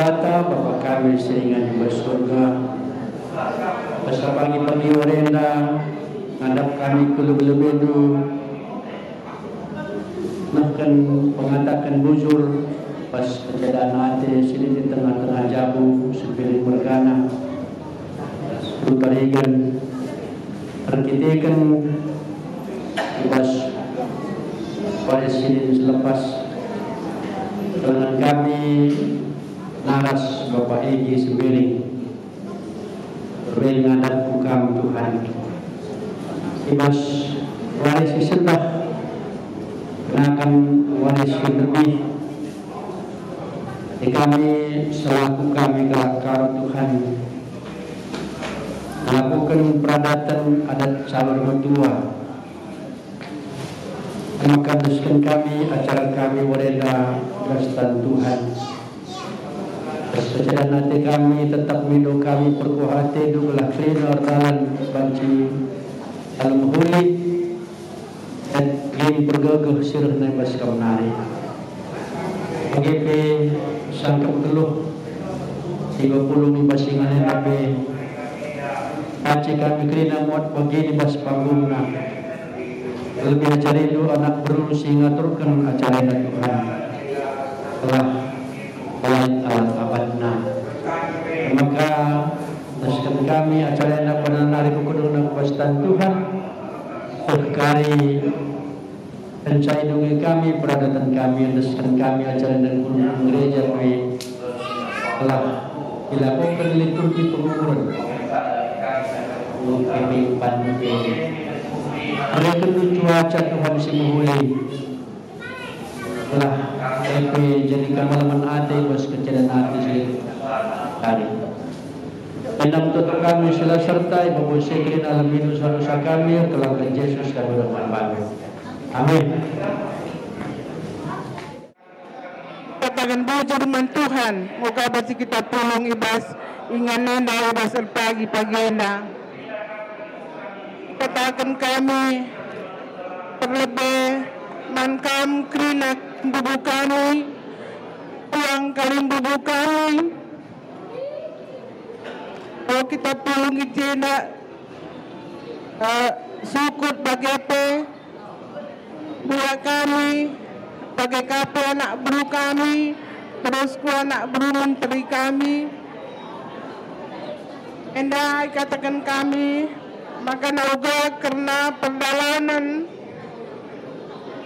Bata, Bapa kami seringan di surga, pasapangi pamiwarenda, ngadap kami ke lebedu, bahkan mengatakan bujur, pas kejadian hati sini di tengah-tengah jabu, sepiring bergana, bertarigan, terkitikan, pas pada sini selepas dengan kami naras Bapak Egi Sembiring berbeda ngadap hukam Tuhan ibas waris disembah kenakan waris yang lebih di kami selaku kami kelakar Tuhan melakukan peradatan adat calon mertua maka duskan kami acara kami wareda Kristen Tuhan perjalanan hati kami tetap minum kami perkuhati dukulah klina ortalan banci dalam huli dan game bergagah sirah nebas kamunari PGP sangkap geluh 30 basingan tapi paci kami klina muat begini bas panggungna lebih acara itu anak beru sehingga turkan acara Tuhan telah alat abadna maka naskan kami acara yang pada nari kukudung dan kepastian Tuhan berkari dan saya dungi kami peradatan kami naskan kami acara dan gunung gereja kami telah dilakukan liturgi pengukuran kami panti ada kedua cuaca Tuhan si muhuli telah kami jadikan malaman hati bos kejadian hati sini hari Enam tutup kami sila sertai Bapak Sekrin alam minus dosa kami kelangkan Yesus kami bermanfaat. Amin. Katakan bujur firman Tuhan, moga basi kita tolong ibas inganan dan ibas pagi-pagi na. Katakan kami terlebih mankam krinak bubukani, uang kalim bubukani. Kalau kita tolong ijena sukut bagepe buat kami bagai kape anak buru kami terus ku anak buru menteri kami endai katakan kami maka nauga karena perjalanan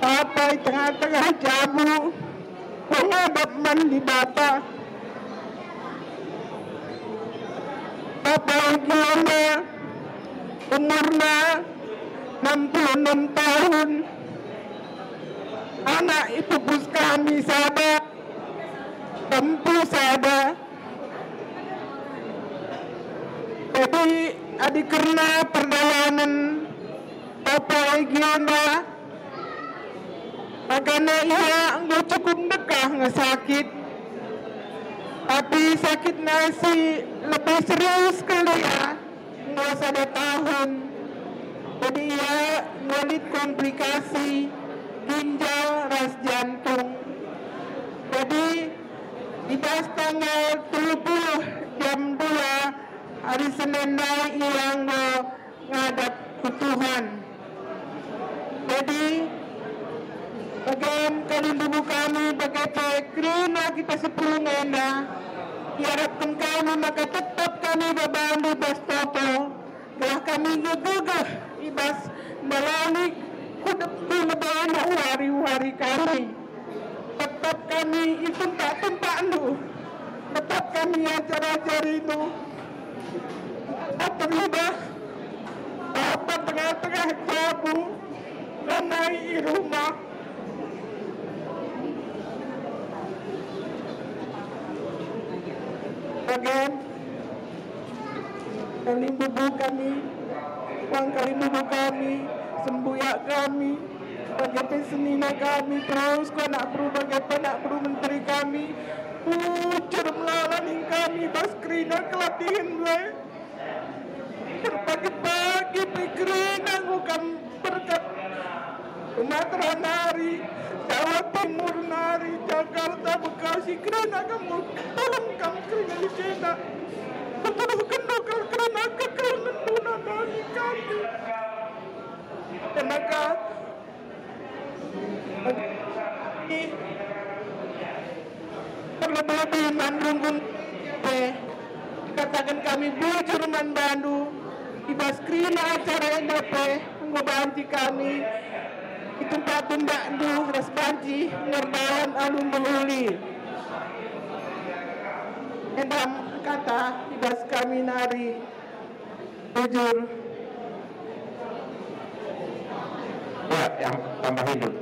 apa di tengah-tengah jabu menghadap man di bata Bapak Ibu umurnya 66 tahun anak itu bus kami sada tempuh sada jadi adik karena perjalanan Bapak Ibu karena ia nggak cukup dekah ngesakit tapi sakit nasi lebih serius kali ya nggak usah tahun jadi ya ngelit komplikasi ginjal ras jantung jadi di tanggal 30 jam 2 hari Senin yang ngadap ke Tuhan jadi bagian kali dulu kami bagai pekrina kita 10 ngena diharapkan kami maka tetap kami bebandu bastopo telah kami ngegegah ibas melalui kudep lebaran hari-hari kami tetap kami itu tak tempat tetap kami acara-acara itu tetap terlibat apa tengah-tengah jabu ramai rumah bagian kali bubu kami uang kali bubu kami sembuyak kami bagai pesenina kami terus kau nak perlu bagai nak perlu menteri kami ucur melalui kami baskrina kelatihan gue berpagi-pagi pikirin bukan berkat Sumatera nari Jawa Timur nari Jawa Jakarta, Bekasi, kerana kamu tolong kami kerana legenda. Betul kendokal kerana kekal mendunan dari kami. Tenaga terlebih mandrunggun katakan kami bujur manbandu ibas krina acara yang dapat ngobanti kami di tempat bandu resbanci ngerbalan alun beruli endam kata ibas kami nari bujur ya yang tambah hidup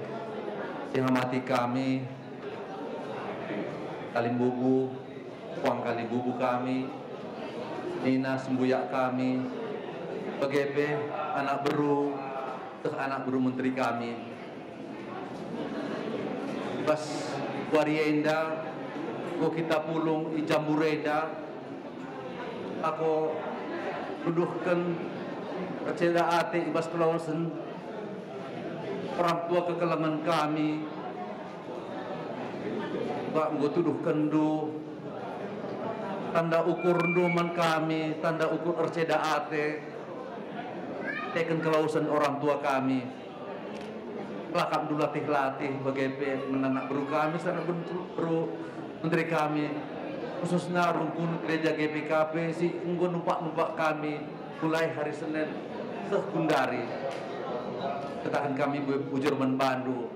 yang mati kami Kalimbubu, Puang Kalibubu kami, Nina sembuyak kami, PGP, anak beru, anak beru menteri kami. Pas Warienda, ko kita pulung i Jambureda, ako duduhkan keceda ate ibas Kelausen, orang tua kekelangan kami, Pak nggo tuduh kendu tanda ukur nduman kami tanda ukur erceda ate teken kelausan orang tua kami lakam du latih BGP menanak beru kami sana beru menteri kami khususnya rukun gereja GPKP si nggo numpak kami mulai hari Senin sekundari ketahan kami bujur menbandu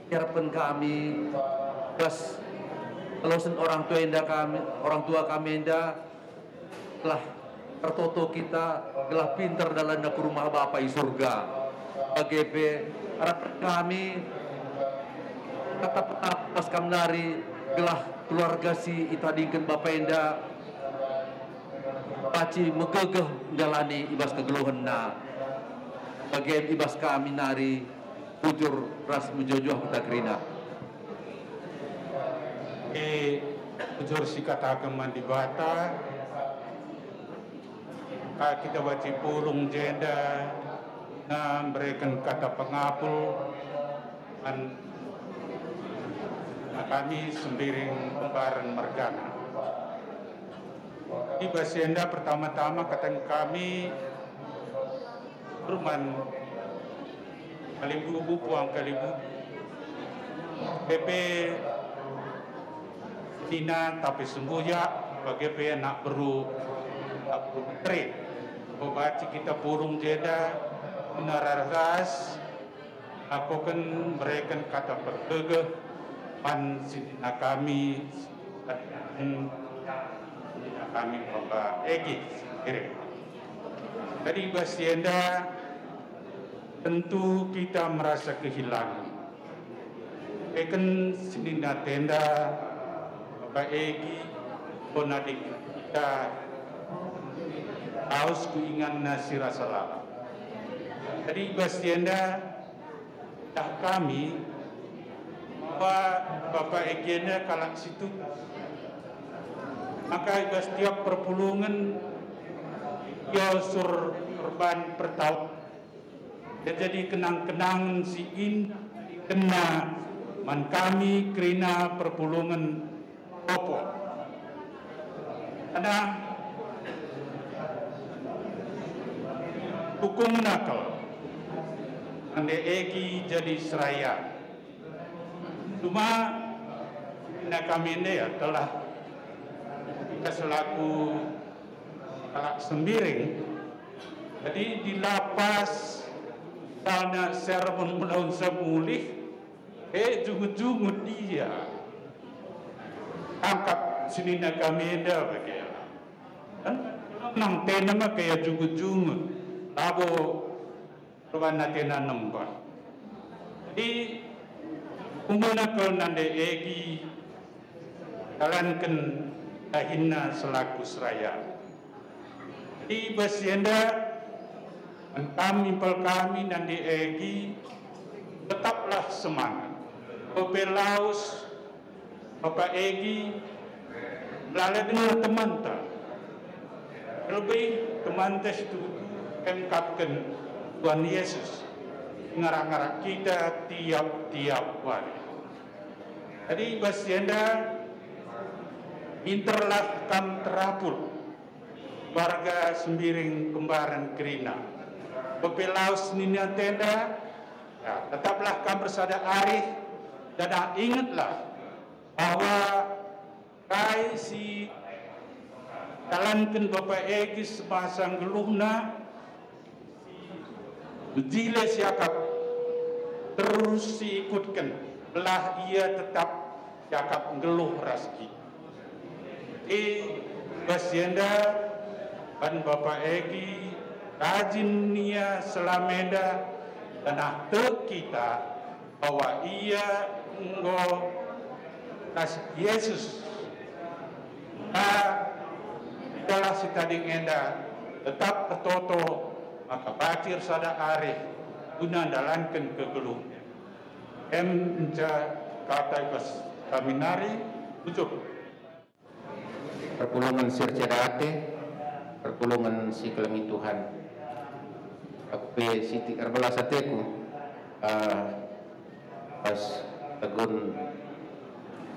harapan kami plus kelausan orang tua kami enda telah tertoto kita telah pintar dalam ke rumah Bapa di surga BGP harapan kami kata pas kamnari gelah keluarga si itadingkan Bapa enda paci megegeh jalani ibas kegeluhanna BGP ibas kami nari bujur ras menjojoh kita kerina bujur si kata mandi bata kita baca pulung jeda berikan kata pengapul dan kami sembiring lembaran mergana di Basienda pertama-tama kata kami Ruman Kalimbubu Puang Kalibubu PP Tina tapi sembuyak BGP nak beru trade baca kita purung jeda menararas aku kan berikan kata bergegeh pan sidina kami Bapak Egi dari Basienda tentu kita merasa kehilangan eken sidina tenda Bapak Egi ponadik kita haus kuingan nasi rasalah. Jadi Basienda dah kami Bapak Egi kalak situ maka setiap perpulungan ya sur korban pertahun jadi kenang-kenangan si in kena man kami kerana perpulungan opo ada hukum nakal ande Egi jadi seraya cuma nak kami ini ya telah kita selaku kalak sembiring jadi di lapas karena sermon melawan semulih jungut-jungut dia angkat sini nak kami dah begitu kan nang tenama kayak jungut-jungut labo ruan natena nembak di umuna kau nande Egi kalankan kahina selaku seraya di Basienda kami kami nande Egi tetaplah semangat Pelaus Bapak Egi lalu dengan teman-teman lebih teman-teman itu mengungkapkan Tuhan Yesus ngarang-ngarang kita tiap-tiap hari Jadi basienda interlah kam terapul warga Sembiring Kembaran Kerina. Bepelaus nina tenda, ya, tetaplah kam bersada arif dan ingatlah bahwa kai si kalankan Bapak Egi sepasang geluhna jile siakap terus diikutkan belah ia tetap siakap geluh raski. Basienda dan Bapak Egi rajin nia selameda dan ahte kita bahwa ia enggo nas Yesus adalah si tading enda tetap bertoto maka bacir sada arif guna dalankan kegeluh menca kata pas kami nari ujuk perpulungan sircerate perpulungan si kelengi Tuhan aku pe siti erbelasateku pas tegun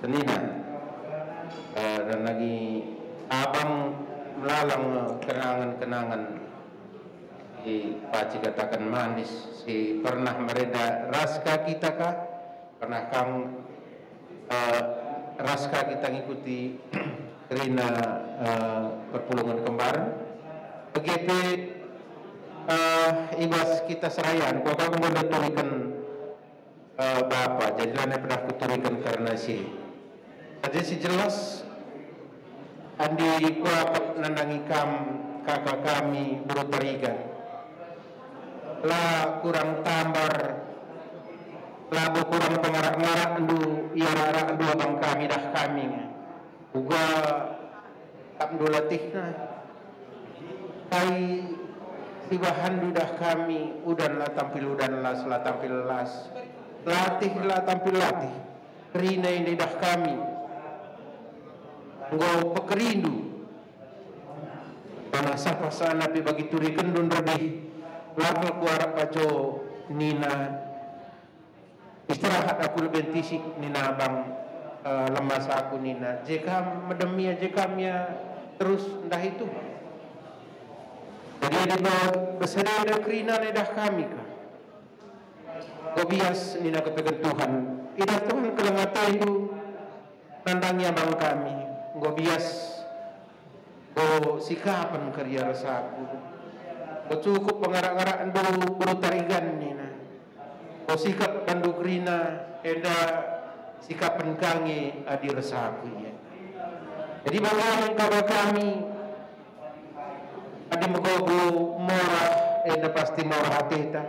senina dan lagi abang melalang kenangan-kenangan si paci katakan manis si pernah mereda raska kita kah pernah kang raska kita ngikuti Kerina perpulungan kembaran begitu ibas kita serayan kau kamu mendeturikan Bapak jadilah pernah kuturikan karena si jadi si jelas andi kuapat nandangi kakak kami berutarigan lah kurang tambar labu kurang pengarak-ngarak andu iarak andu abang kami dah kami juga abdu latihna kai si bahan dudah kami udan lah tampil udan las lah tampil las latih lah tampil latih kerina ini dah kami ngau pekerindu panasa pasana pi bagi turikan dun lebih lakal kuarak kaco nina istirahat aku lebih tisik nina abang lemas aku nina jika medemia jekamnya terus entah itu jadi ada besar ada kerina nedah kami kah gobias nina kepegan Tuhan idah Tuhan kelengatan itu nandangnya bang kami gobias go sikapan kerja rasaku go cukup pengarak-ngarak andu berutarigan nina go sikap pandu kerina eda sikapan kange adi rasaku ya jadi bagaimana kabar kami adi megogo morah eda pasti morah hateta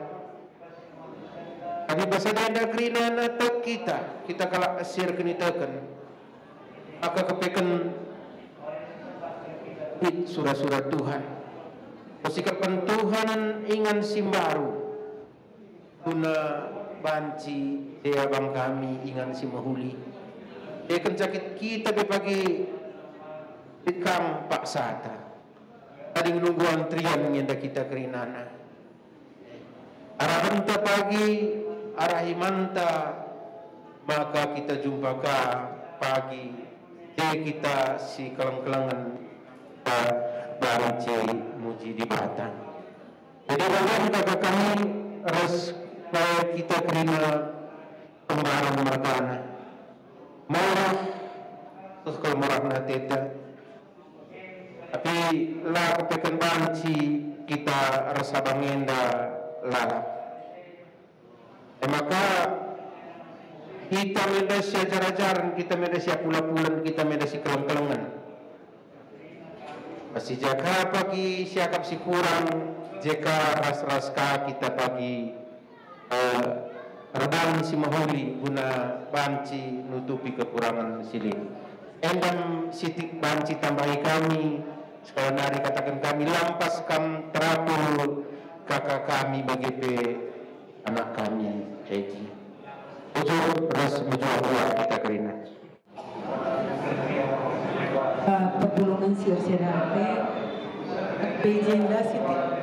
adi basadenda kerina na tek kita kalak asir kenitakan maka kepekan surah-surah Tuhan sikapan Tuhan ingan simbaru guna banci dia bang kami ingan si mahuli dia kencakit kita bepagi ikam pak sata tadi menunggu antrian nyenda kita kerinana arah hanta pagi arah himanta maka kita jumpa ka pagi dia kita si keleng-kelengan banci muji di batang jadi bagaimana kita kami harus kita kerina kembaran merkana marah terus kalau marah na teta tapi lah kepekan banci kita rasa bangenda lalap maka kita medasi ajar-ajaran kita medasi pula-pulan kita medasi keleng-kelengan masih jaka pagi siakap si kurang jika ras-raska kita pagi redang si mahuli guna banci nutupi kekurangan siling endam sitik banci tambahi kami sekali nari katakan kami lampas kam terapul kakak kami bagi pe anak kami Egi ujur ras ujur kita kerina perpulungan sircerate pejenda sitik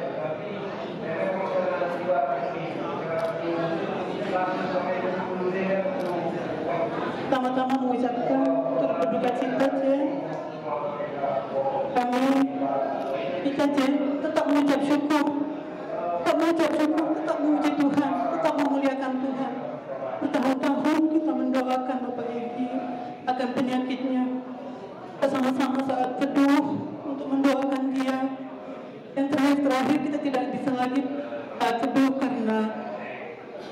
Tama-tama mengucapkan turut berduka cita, Jen. Kita, Jen, tetap mengucap syukur. Tetap mengucap syukur, tetap memuji Tuhan, tetap memuliakan Tuhan. Bertahun-tahun kita mendoakan Bapak Egy akan penyakitnya. Kita sama-sama saat teduh untuk mendoakan dia. Yang terakhir kita tidak bisa lagi teduh karena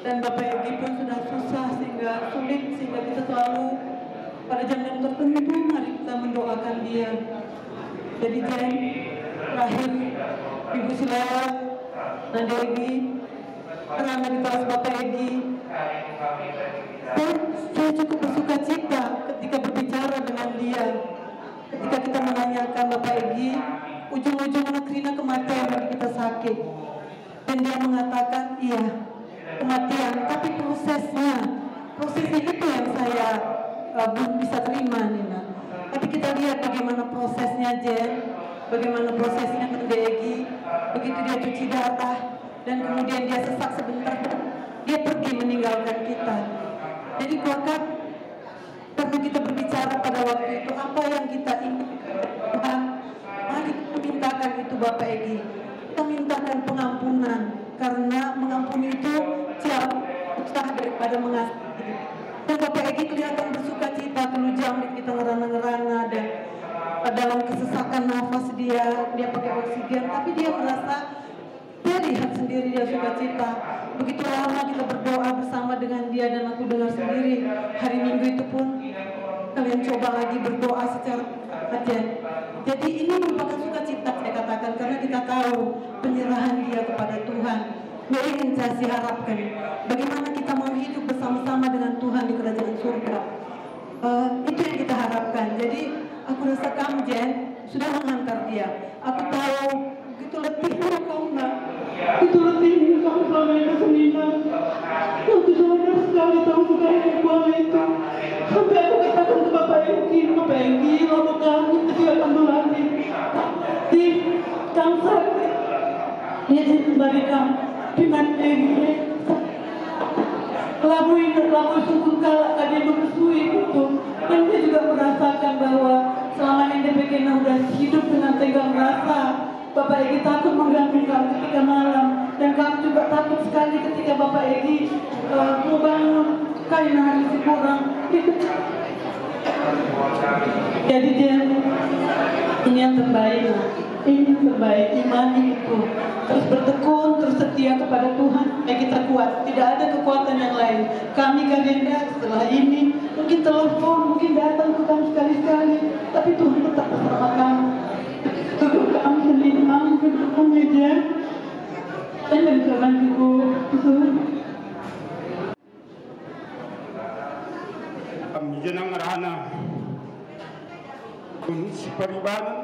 dan Bapak Egy pun sudah susah sehingga sulit, sehingga kita selalu pada jam-jam tertentu mari kita mendoakan dia. Jadi Jen, terakhir Ibu Silawat, Nanda Egy, karena ditaras Bapak Egy, dan saya cukup bersuka cita ketika berbicara dengan dia. Ketika kita menanyakan Bapak Egy, ujung-ujung Krina kematian bagi kita sakit. Dan dia mengatakan, iya, kematian, tapi prosesnya itu yang saya belum bisa terima, Nina. Tapi kita lihat bagaimana prosesnya, Jen, bagaimana prosesnya Nanda Egy, begitu dia cuci darah, dan kemudian dia sesak sebentar, dia pergi meninggalkan kita. Jadi kuatkan, karena kita berbicara pada waktu itu, apa yang kita inginkan, mari kita mintakan itu Bapak Egy. Kita mintakan pengampunan, karena mengampuni itu jauh utah daripada mengasihi. Dan Bapak Egy kelihatan bersuka cita, kelujang kita ngerana-ngerana, dan dalam kesesakan nafas dia pakai oksigen, tapi dia merasa, dia lihat sendiri dia suka cita. Begitu lama kita berdoa bersama dengan dia, dan aku dengar sendiri hari Minggu itu pun kalian coba lagi berdoa secara aja. Jadi ini merupakan sukacita saya katakan, karena kita tahu penyerahan dia kepada Tuhan. Yang ingin saya harapkan, bagaimana kita mau hidup bersama-sama dengan Tuhan di kerajaan surga. Itu yang kita harapkan. Jadi aku rasa kamu, Jen, sudah menghantar dia. Aku tahu begitu letihnya kamu, nak. Begitu letihnya kamu selama ini seniman. Aku sudah sekali tahu suka buang itu. Sampai aku katakan ke Bapak Egy, Bapak Egy, lalu kamu tidak akan berlatih. Di kamu sakit. Dia jadi kembali kamu. Dengan Egy, lalu sungguh kalah tadi menyusui itu. Dan dia juga merasakan bahwa selama ini DPK sudah hidup dengan tegang rasa. Bapak Egy takut mengganggu kamu ketika malam, dan kamu juga takut sekali ketika Bapak Egy mau bangun kain hari si kurang. Jadi dia ini yang terbaik, imani itu terus bertekun, terus setia kepada Tuhan. Kita kuat, tidak ada kekuatan yang lain. Kami Kagenda setelah ini mungkin telepon, mungkin datang ke kamu sekali-sekali, tapi Tuhan tetap bersama kamu. Tuhan kamu sendiri, kamu berdoa meja, dan berdoa Tuhan. Kami jenang rana, kun separibanan,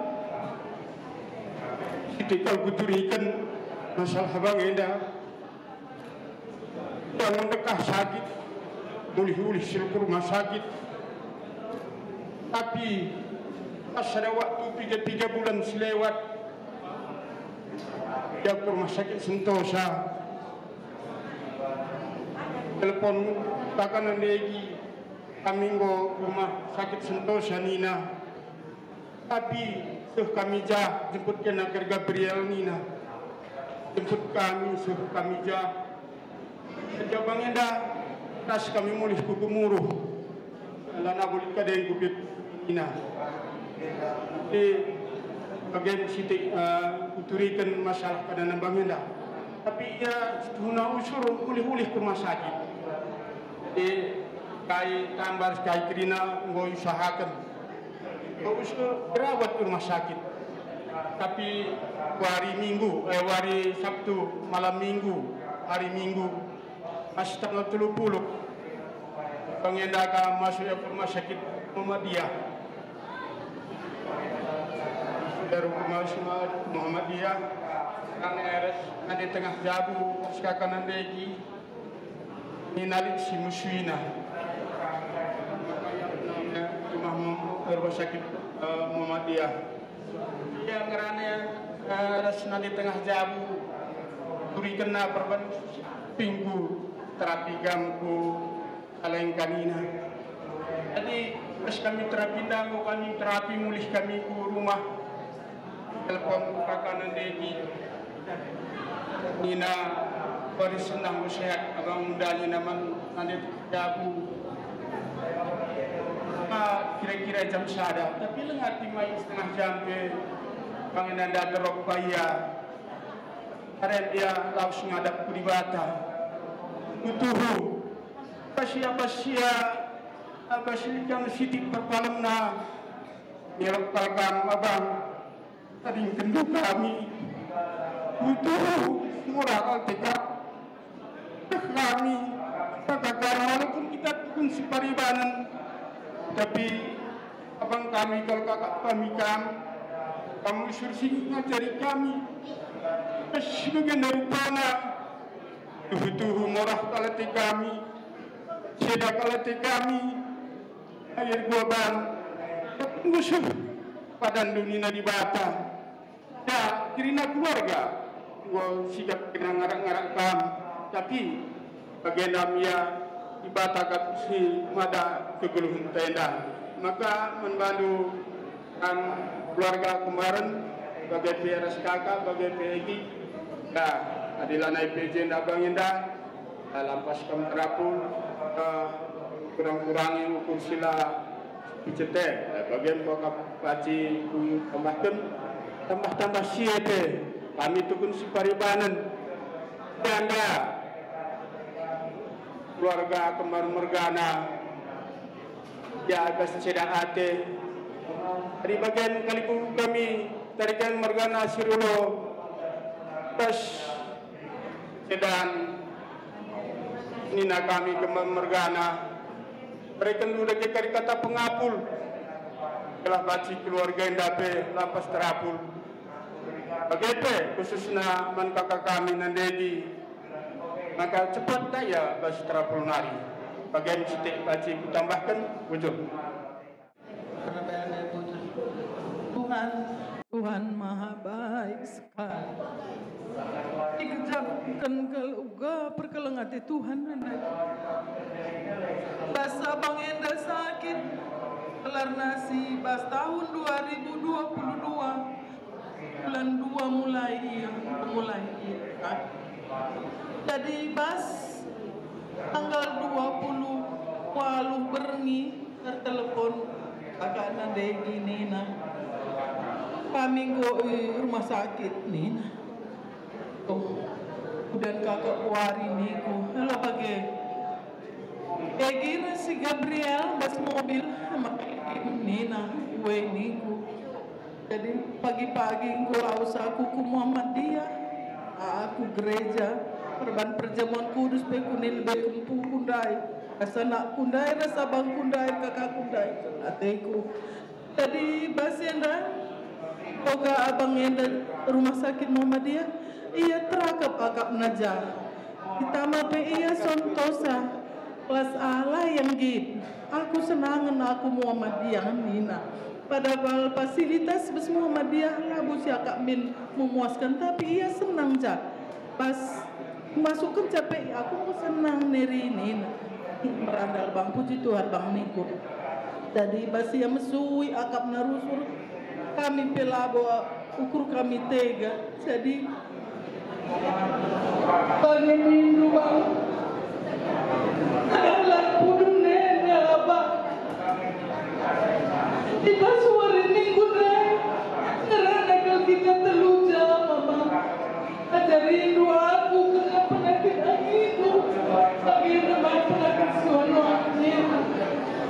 kita kuturikan masalah Bangenda, yang mendekah sakit, mulih-mulih siluk rumah sakit, tapi pas ada waktu 3 bulan selewat, dia ke rumah sakit Sentosa, telepon takanan lagi, kami go rumah sakit Sentosa Nina, tapi kami jemput kena ke Gabriel Nina, jemput kami kami sejak Bangenda, tas kami mulih kuku muruh, lana boleh kadang kupit Nina. Di bagian situ uturikan masalah pada Bangenda, tapi ia guna usur ulih-ulih ke rumah sakit. Di kai tambah kai Krina ngoi usahakan, usur berawat ke rumah sakit. Tapi hari Minggu, hari Sabtu malam Minggu, hari Minggu masih tanggal 30, Bangenda masuk ke rumah sakit Muhammadiyah. Dari rumah Muhammadiyah, kan eres nanti tengah jabu sekakan lagi ninalit si Muswina, rumah sakit Muhammadiyah. Yang ngerana eres nanti tengah jabu, turi kena perban pinggu terapi gamku aleng kanina. Jadi pas kami terapi dango, kami terapi mulih kami ke rumah. Telepon kakak nandegi. Nina baris senang sehat, abang mudanya naman nanti jabu. Kira-kira jam sada, tapi lengar timai setengah jam ke panginan daderok paya. Karen dia laus ngadap kuribata. Utuhu, pasia yang sidik perpalam na nyelok kalkam abang. Tadi kendu kami. Utuhu, murah altika. Kami, kakak walaupun kita pun si paribanan. Tapi abang kami kalau kakak kami kamu sursi ngajari kami sebagian dari tanah tuh murah kalati kami sedak kalati kami air guaban musuh padan dunia di bata ya kirina keluarga gua sikap kena ngarak-ngarak kami tapi bagian namanya ibata si mada kegeluhan tenda maka membantu keluarga kemarin bagai PRS kakak bagai PEGI dah adilanai PJ abang indah lampas kam terapun kurang-kurangi ukur sila picete bagian bokap paci tambah siete kami tukun si paribanan tanda keluarga kemar mergana ya agas cedak ate dari bagian kaliku kami tarikan mergana sirulo pas sedan nina kami kemar mergana mereka dulu lagi kari kata pengapul telah baci keluarga endape lampas terapul bagepe khususnya man kakak kami nandegi maka cepat daya bas terapul nari bagian sitik baci kutambahkan wujud Tuhan maha baik sekali dikejapkan keluga perkelengati Tuhan basa bang enda sakit kelar nasi bas tahun 2022 bulan 2 mulai jadi bas tanggal 20 waluh berengi tertelepon kakak nandegi Nina kami go rumah sakit Nina dan kakak kuari niku halo bagi kira si Gabriel bas mobil sama Nina gue niku jadi pagi-pagi go aus aku ku Muhammadiyah aku gereja perban perjamuan kudus pe kunil be kempu kundai asana kundai rasa bang kundai kakak kundai ateku tadi basenda oga abang enda rumah sakit Muhammadiyah ia terakap akap najah ditambah pe ia sontosa kelas ala yang git aku senangan aku Muhammadiyah Nina padahal fasilitas bes Muhammadiyah labu si akak min memuaskan tapi ia senang jak pas masuk ke capek aku senang neri Nina merandal bang puji Tuhan bang niku tadi basi yang mesui akap narusur kami pelabo ukur kami tega jadi bagi minggu bang adalah pudung nene apa di pasuari minggu deh karena kalau kita teluja mama ada rindu aku kena penyakit itu bagi nama penyakit suananya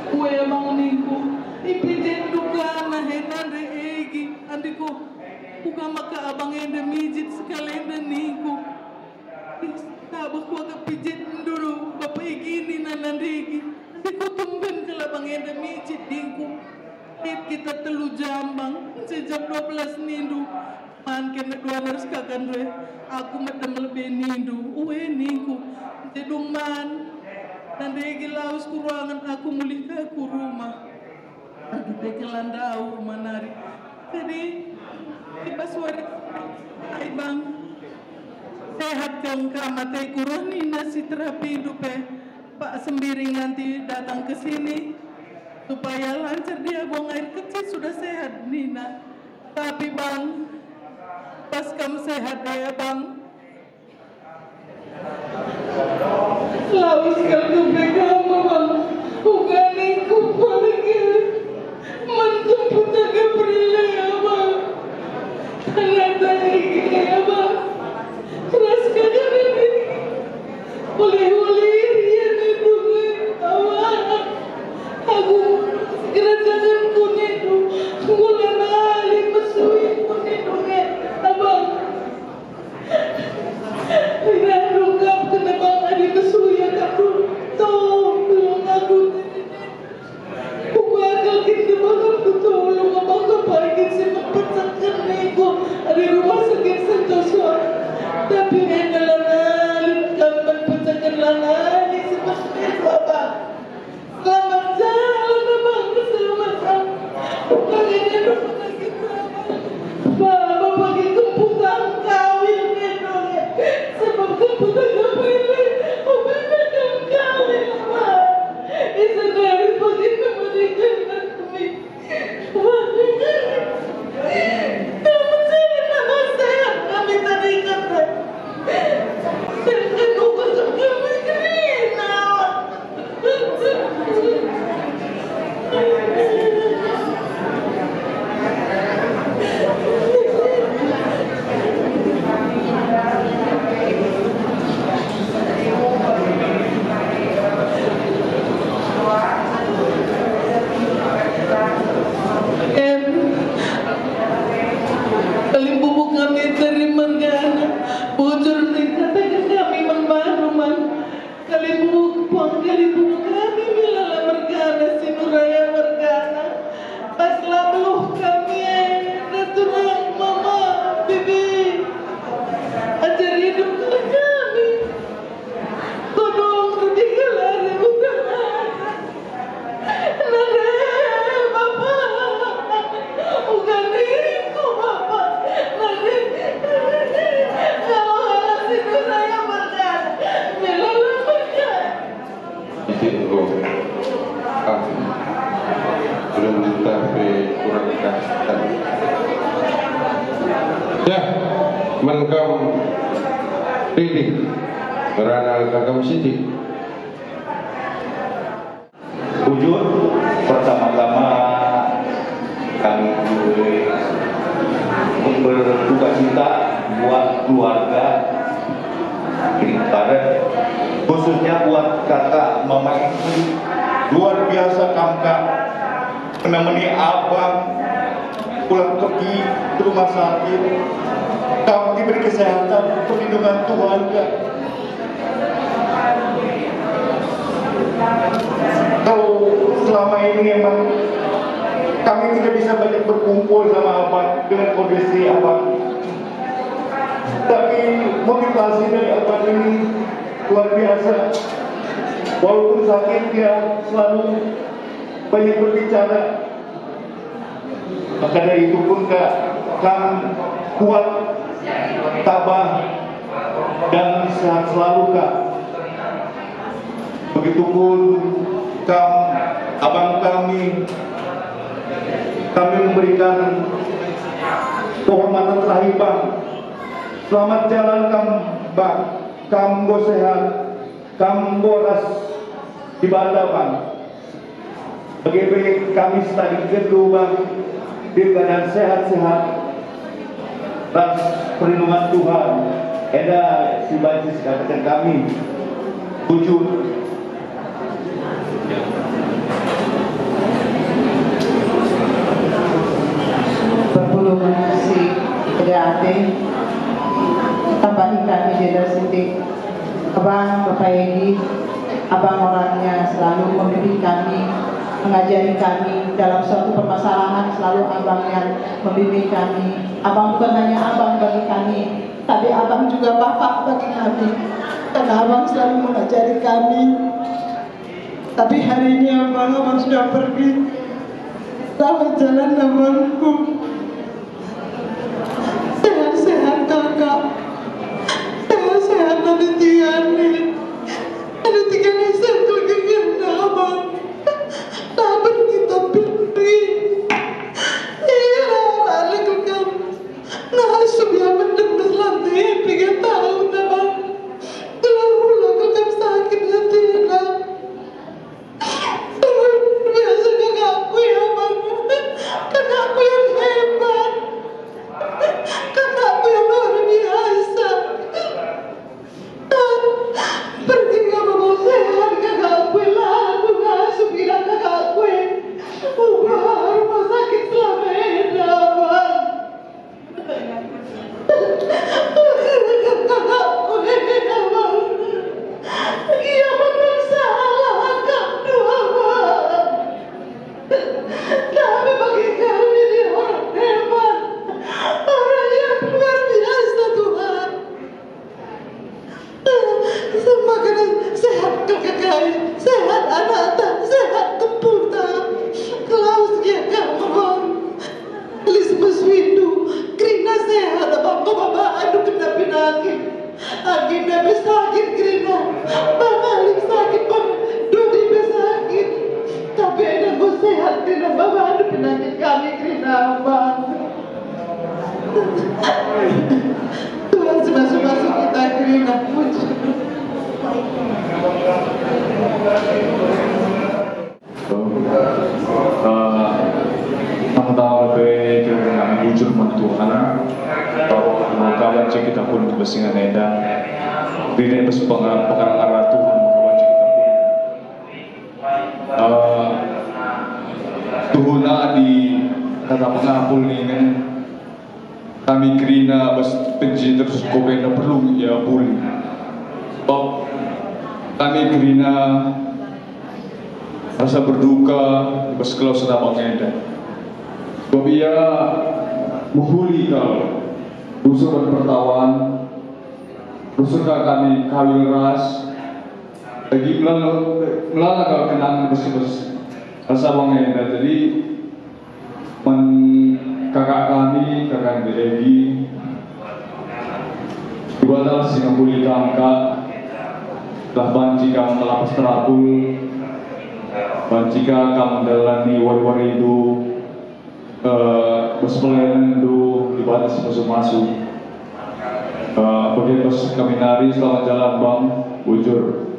gue mau niku ipijen duga na henan reegi andiko buka maka abang ende mijit sekali ende niku tabah ku agak pijit dulu bapak igini nanandegi andiko tumben kalau abang ende mijit niku kita telu jambang sejam 12 nindu man kena 200 kakan re aku medem lebih nindu uwe niku jedung man nandegi laus ku ruangan aku mulih ke aku rumah lagi tekelan dau manari jadi iba suara ay bang sehat kang kamate kuroni nasi terapi hidup pak sembiring nanti datang ke sini supaya lancar dia buang air kecil sudah sehat Nina. Tapi Bang, pas kamu sehat ya Bang, lawas kalau kamu Bang, bukan aku pergi menjemput Gabriel ya Bang. Ternyata ini ya Bang, keras kagak ini, boleh-boleh dia nidungin awak. Aku kerajaan kuning tu, gula nali mesui kuning dungin abang. Tidak rungkap kena bang adi mesui yang kamu tolong aku. Aku akal kita bang aku tolong abang keparingin si mempecakan nego di rumah sakit Sentosa. Tapi adalah nali kan mempecakan nali si mesui abang. Selamat jalan abang, selamat jalan. Bukan ini rumah kita abang. Bapak pakai keputan kawin ya. Sebab keputan kawin abang akan kawin abang. Itu dari pakai kemudian kami. Kamu jalan abang sehat kami tadi kata. Dan aku kusuk kami kerina. Kali bubuk kami dari Mergana, bocor dikatakan kami membaruman. Kali bubuk kami milala Mergana, Sinuraya Mergana. Pas labuh kami naturang mama, bibi, ajar hidup kami. Tolong ketika lari bukan nare bapak, bukan diriku bapak, nare kalau Sinuraya Mergana, milala Mergana. Itu belum sampai kurang kasar. Ya, menkam pilih berada kagam sidik. Wujud pertama-tama kami berduka cita buat keluarga Padat, khususnya buat kakak mama ini. Luar biasa kakak menemani abang pulang pergi ke rumah sakit. Kamu diberi kesehatan, perlindungan Tuhan Kak. Kalau selama ini memang kami tidak bisa banyak berkumpul sama abang dengan kondisi abang, tapi motivasi dari abang ini luar biasa. Walaupun sakit dia selalu banyak berbicara. Maka dari itu pun Kak, kami kuat, tabah, dan sehat selalu Kak. Begitupun abang kami memberikan penghormatan terakhir Bang. Selamat jalan Bang, Kambo sehat, Kambo ras di Banda Bang. Bagaimana kami tadi kedua Bang, di keadaan sehat-sehat, ras perlindungan Tuhan. Eda si bacis katakan kami wujud. Berpuluh si kedate tambah kami jeda sintik abang Bapak Edi, abang orangnya selalu mendidik kami, mengajari kami dalam suatu permasalahan, selalu abang yang membimbing kami. Abang bukan hanya abang bagi kami, tapi abang juga bapak bagi kami, karena abang selalu mengajari kami. Tapi hari ini abang sudah pergi. Selamat jalan abangku. Sehat-sehat kakak. Sehat-sehat ada Tiani. Ada 3 satu genggamnya abang. Tak pergi Tuhan, karena Bapak ada penyakit kami, karena Abang. Tuhan sebasuh-basuh kita, karena puji. Tanggal lebih kira-kira bujur Tuhan bahwa kawan cek kita pun kebesingan edan diri bersepengar arah Tuhan kawan cek kita pun Tuhuna di kata pengapul ini kami kerina bas penji terus kobena perlu ya pulih sebab kami kerina rasa berduka bas kalau sedang mengedan sebab ia menghuli kalau usul dan pertawan usulkan kami kawin ras lagi melala kalau kenang bes rasa mengedan jadi kakak kami, kakak Egi juga adalah sinambuli kangka telah banci kami melapas terapul banci kami menjalani wari-wari itu bersepelan itu dibatas masuk-masuk bagian kami nari selamat jalan bang bujur